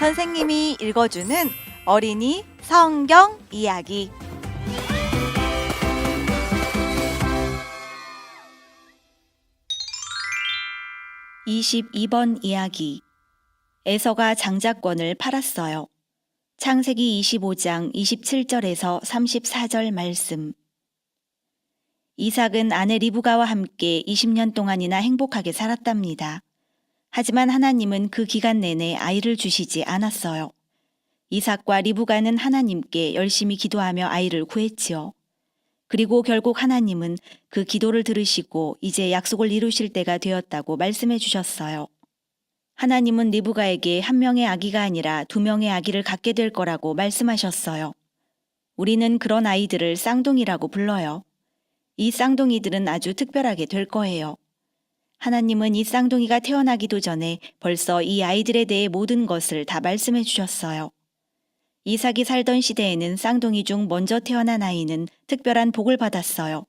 선생님이 읽어주는 어린이 성경 이야기. 22번 이야기. 에서가 장자권을 팔았어요. 창세기 25장 27절에서 34절 말씀. 이삭은 아내 리브가와 함께 20년 동안이나 행복하게 살았답니다. 하지만 하나님은 그 기간 내내 아이를 주시지 않았어요. 이삭과 리브가는 하나님께 열심히 기도하며 아이를 구했지요. 그리고 결국 하나님은 그 기도를 들으시고 이제 약속을 이루실 때가 되었다고 말씀해 주셨어요. 하나님은 리브가에게 한 명의 아기가 아니라 2명의 아기를 갖게 될 거라고 말씀하셨어요. 우리는 그런 아이들을 쌍둥이라고 불러요. 이 쌍둥이들은 아주 특별하게 될 거예요. 하나님은 이 쌍둥이가 태어나기도 전에 벌써 이 아이들에 대해 모든 것을 다 말씀해 주셨어요. 이삭이 살던 시대에는 쌍둥이 중 먼저 태어난 아이는 특별한 복을 받았어요.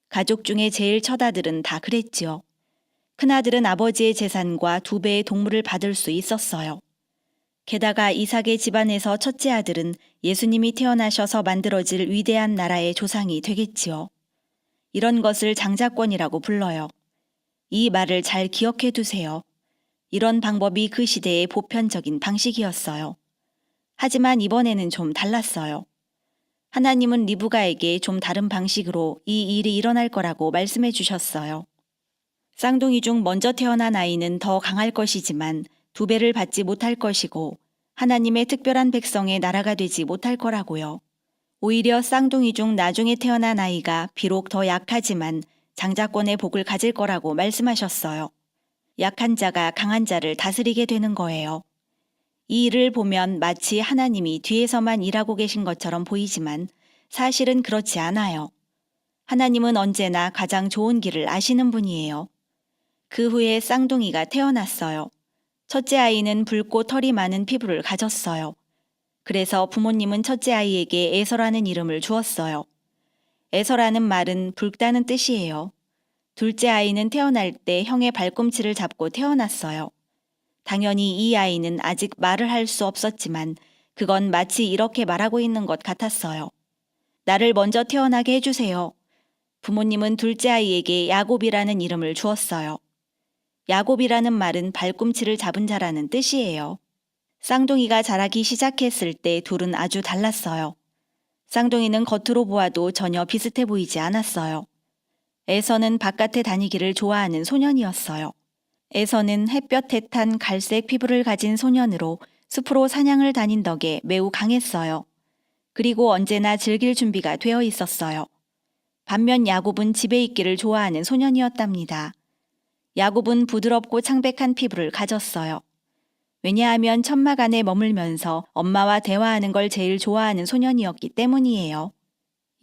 가족 중에 제일 첫아들은 다 그랬지요. 큰아들은 아버지의 재산과 2배의 동물을 받을 수 있었어요. 게다가 이삭의 집안에서 첫째 아들은 예수님이 태어나셔서 만들어질 위대한 나라의 조상이 되겠지요. 이런 것을 장자권이라고 불러요. 이 말을 잘 기억해 두세요. 이런 방법이 그 시대의 보편적인 방식이었어요. 하지만 이번에는 좀 달랐어요. 하나님은 리브가에게 좀 다른 방식으로 이 일이 일어날 거라고 말씀해 주셨어요. 쌍둥이 중 먼저 태어난 아이는 더 강할 것이지만 2배를 받지 못할 것이고 하나님의 특별한 백성의 나라가 되지 못할 거라고요. 오히려 쌍둥이 중 나중에 태어난 아이가 비록 더 약하지만 장자권의 복을 가질 거라고 말씀하셨어요. 약한 자가 강한 자를 다스리게 되는 거예요. 이 일을 보면 마치 하나님이 뒤에서만 일하고 계신 것처럼 보이지만 사실은 그렇지 않아요. 하나님은 언제나 가장 좋은 길을 아시는 분이에요. 그 후에 쌍둥이가 태어났어요. 첫째 아이는 붉고 털이 많은 피부를 가졌어요. 그래서 부모님은 첫째 아이에게 에서라는 이름을 주었어요. 에서라는 말은 붉다는 뜻이에요. 둘째 아이는 태어날 때 형의 발꿈치를 잡고 태어났어요. 당연히 이 아이는 아직 말을 할 수 없었지만 그건 마치 이렇게 말하고 있는 것 같았어요. 나를 먼저 태어나게 해주세요. 부모님은 둘째 아이에게 야곱이라는 이름을 주었어요. 야곱이라는 말은 발꿈치를 잡은 자라는 뜻이에요. 쌍둥이가 자라기 시작했을 때 둘은 아주 달랐어요. 쌍둥이는 겉으로 보아도 전혀 비슷해 보이지 않았어요. 에서는 바깥에 다니기를 좋아하는 소년이었어요. 에서는 햇볕에 탄 갈색 피부를 가진 소년으로 숲으로 사냥을 다닌 덕에 매우 강했어요. 그리고 언제나 즐길 준비가 되어 있었어요. 반면 야곱은 집에 있기를 좋아하는 소년이었답니다. 야곱은 부드럽고 창백한 피부를 가졌어요. 왜냐하면 천막 안에 머물면서 엄마와 대화하는 걸 제일 좋아하는 소년이었기 때문이에요.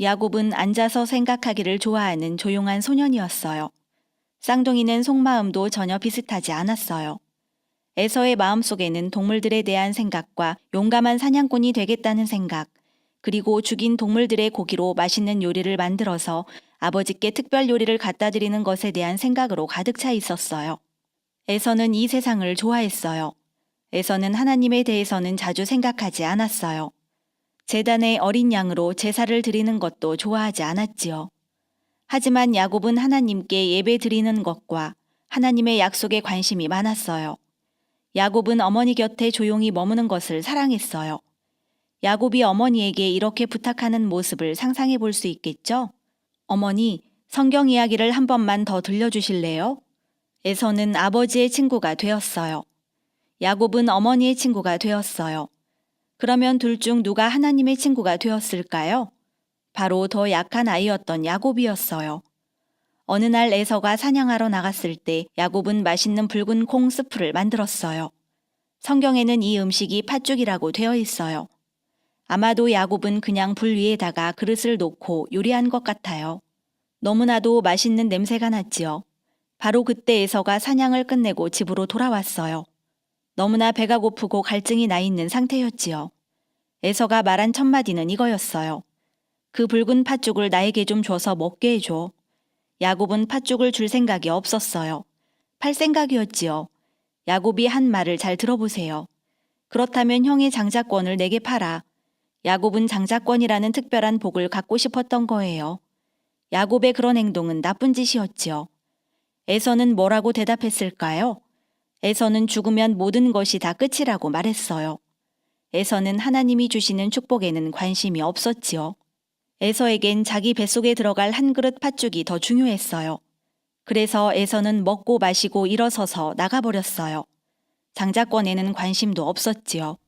야곱은 앉아서 생각하기를 좋아하는 조용한 소년이었어요. 쌍둥이는 속마음도 전혀 비슷하지 않았어요. 에서의 마음속에는 동물들에 대한 생각과 용감한 사냥꾼이 되겠다는 생각, 그리고 죽인 동물들의 고기로 맛있는 요리를 만들어서 아버지께 특별 요리를 갖다 드리는 것에 대한 생각으로 가득 차 있었어요. 에서는 이 세상을 좋아했어요. 에서는 하나님에 대해서는 자주 생각하지 않았어요. 제단에 어린 양으로 제사를 드리는 것도 좋아하지 않았지요. 하지만 야곱은 하나님께 예배 드리는 것과 하나님의 약속에 관심이 많았어요. 야곱은 어머니 곁에 조용히 머무는 것을 사랑했어요. 야곱이 어머니에게 이렇게 부탁하는 모습을 상상해 볼 수 있겠죠? 어머니, 성경 이야기를 한 번만 더 들려주실래요? 에서는 아버지의 친구가 되었어요. 야곱은 어머니의 친구가 되었어요. 그러면 둘 중 누가 하나님의 친구가 되었을까요? 바로 더 약한 아이였던 야곱이었어요. 어느 날 에서가 사냥하러 나갔을 때 야곱은 맛있는 붉은 콩 스프를 만들었어요. 성경에는 이 음식이 팥죽이라고 되어 있어요. 아마도 야곱은 그냥 불 위에다가 그릇을 놓고 요리한 것 같아요. 너무나도 맛있는 냄새가 났지요. 바로 그때 에서가 사냥을 끝내고 집으로 돌아왔어요. 너무나 배가 고프고 갈증이 나 있는 상태였지요. 에서가 말한 첫 마디는 이거였어요. 그 붉은 팥죽을 나에게 좀 줘서 먹게 해줘. 야곱은 팥죽을 줄 생각이 없었어요. 팔 생각이었지요. 야곱이 한 말을 잘 들어보세요. 그렇다면 형의 장자권을 내게 팔아. 야곱은 장자권이라는 특별한 복을 갖고 싶었던 거예요. 야곱의 그런 행동은 나쁜 짓이었지요. 에서는 뭐라고 대답했을까요? 에서는 죽으면 모든 것이 다 끝이라고 말했어요. 에서는 하나님이 주시는 축복에는 관심이 없었지요. 에서에겐 자기 뱃속에 들어갈 한 그릇 팥죽이 더 중요했어요. 그래서 에서는 먹고 마시고 일어서서 나가버렸어요. 장자권에는 관심도 없었지요.